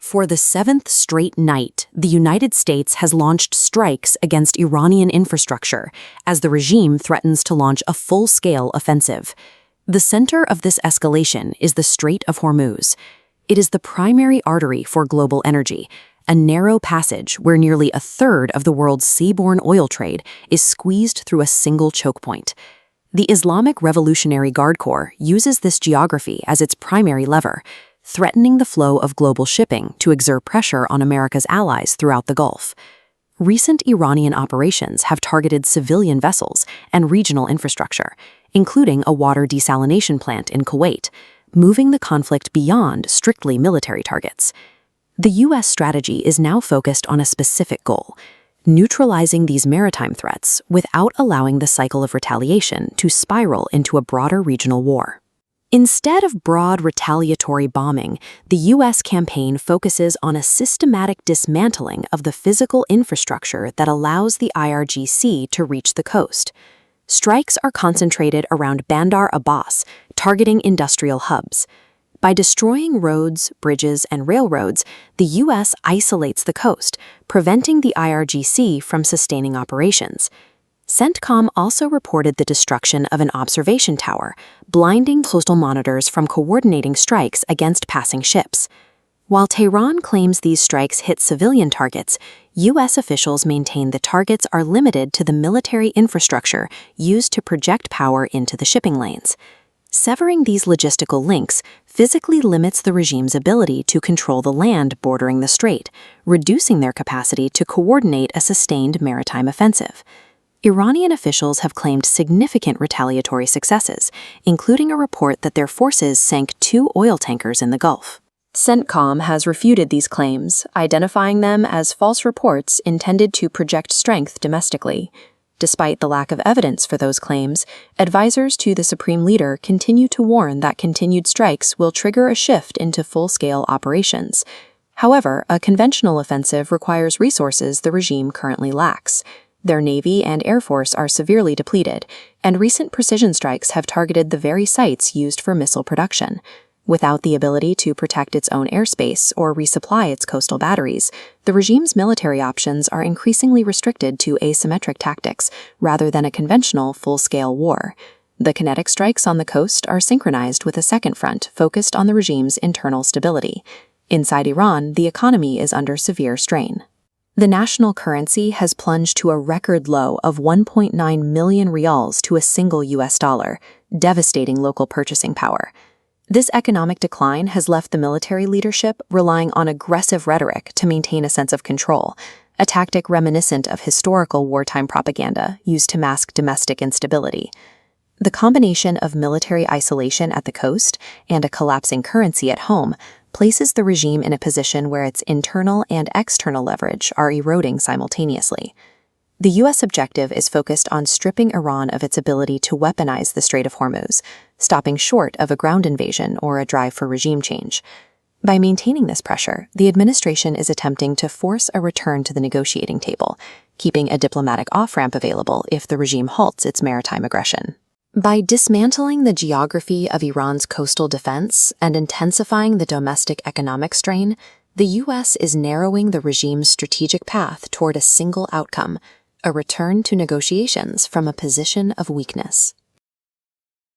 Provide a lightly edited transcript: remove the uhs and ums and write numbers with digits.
For the seventh straight night, the United States has launched strikes against Iranian infrastructure as the regime threatens to launch a full-scale offensive. The center of this escalation is the Strait of Hormuz. It is the primary artery for global energy, a narrow passage where nearly a third of the world's seaborne oil trade is squeezed through a single choke point. The Islamic Revolutionary Guard Corps uses this geography as its primary lever, threatening the flow of global shipping to exert pressure on America's allies throughout the Gulf. Recent Iranian operations have targeted civilian vessels and regional infrastructure, including a water desalination plant in Kuwait, moving the conflict beyond strictly military targets. The U.S. strategy is now focused on a specific goal: neutralizing these maritime threats without allowing the cycle of retaliation to spiral into a broader regional war. Instead of broad retaliatory bombing, the U.S. campaign focuses on a systematic dismantling of the physical infrastructure that allows the IRGC to reach the coast. Strikes are concentrated around Bandar Abbas, targeting industrial hubs. By destroying roads, bridges, and railroads, the U.S. isolates the coast, preventing the IRGC from sustaining operations. CENTCOM also reported the destruction of an observation tower, blinding coastal monitors from coordinating strikes against passing ships. While Tehran claims these strikes hit civilian targets, U.S. officials maintain the targets are limited to the military infrastructure used to project power into the shipping lanes. Severing these logistical links physically limits the regime's ability to control the land bordering the strait, reducing their capacity to coordinate a sustained maritime offensive. Iranian officials have claimed significant retaliatory successes, including a report that their forces sank 2 oil tankers in the Gulf. CENTCOM has refuted these claims, identifying them as false reports intended to project strength domestically. Despite the lack of evidence for those claims, advisors to the Supreme Leader continue to warn that continued strikes will trigger a shift into full-scale operations. However, a conventional offensive requires resources the regime currently lacks. Their Navy and Air Force are severely depleted, and recent precision strikes have targeted the very sites used for missile production. Without the ability to protect its own airspace or resupply its coastal batteries, the regime's military options are increasingly restricted to asymmetric tactics rather than a conventional full-scale war. The kinetic strikes on the coast are synchronized with a second front focused on the regime's internal stability. Inside Iran, the economy is under severe strain. The national currency has plunged to a record low of 1.9 million rials to a single US dollar, devastating local purchasing power. This economic decline has left the military leadership relying on aggressive rhetoric to maintain a sense of control, a tactic reminiscent of historical wartime propaganda used to mask domestic instability. The combination of military isolation at the coast and a collapsing currency at home places the regime in a position where its internal and external leverage are eroding simultaneously. The U.S. objective is focused on stripping Iran of its ability to weaponize the Strait of Hormuz, stopping short of a ground invasion or a drive for regime change. By maintaining this pressure, the administration is attempting to force a return to the negotiating table, keeping a diplomatic off-ramp available if the regime halts its maritime aggression. By dismantling the geography of Iran's coastal defense and intensifying the domestic economic strain, the U.S. is narrowing the regime's strategic path toward a single outcome: a return to negotiations from a position of weakness.